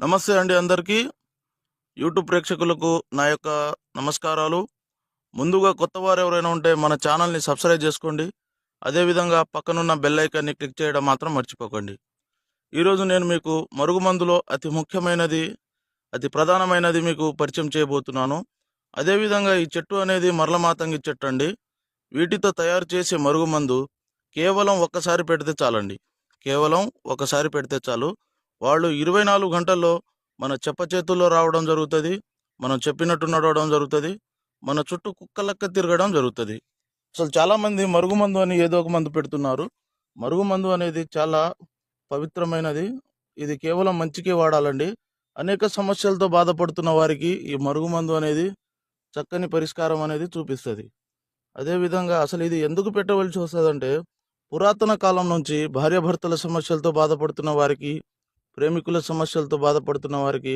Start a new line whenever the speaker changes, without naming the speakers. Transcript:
నమస్తే అండి అందరికీ. యూట్యూబ్ ప్రేక్షకులకు నా యొక్క నమస్కారాలు. ముందుగా కొత్తవారు ఎవరైనా ఉంటే మన ఛానల్ని సబ్స్క్రైబ్ చేసుకోండి. అదేవిధంగా పక్కనున్న బెల్ ఐకాన్ని క్లిక్ చేయడం మాత్రం మర్చిపోకండి. ఈరోజు నేను మీకు మరుగుమందులో అతి ముఖ్యమైనది, అతి ప్రధానమైనది మీకు పరిచయం చేయబోతున్నాను. అదేవిధంగా ఈ చెట్టు అనేది మరలమాతంగి చెట్టు అండి. వీటితో తయారు చేసే మరుగుమందు కేవలం ఒక్కసారి పెడితే చాలండి. కేవలం ఒకసారి పెడితే చాలు. వాళ్ళు 24 గంటల్లో మన చేతుల్లో రావడం జరుగుతుంది. మనం చెప్పినట్టు నడవడం జరుగుతుంది. మన చుట్టూ కుక్కలక్క తిరగడం జరుగుతుంది. అసలు చాలామంది మరుగుమందు అని ఏదో ఒక మందు పెడుతున్నారు. మరుగుమందు అనేది చాలా పవిత్రమైనది. ఇది కేవలం మంచికే వాడాలండి. అనేక సమస్యలతో బాధపడుతున్న వారికి ఈ మరుగుమందు అనేది చక్కని పరిష్కారం అనేది చూపిస్తుంది. అదేవిధంగా అసలు ఇది ఎందుకు పెట్టవలసి వస్తుందంటే, పురాతన కాలం నుంచి భార్యాభర్తల సమస్యలతో బాధపడుతున్న వారికి, ప్రేమికుల సమస్యలతో బాధపడుతున్న వారికి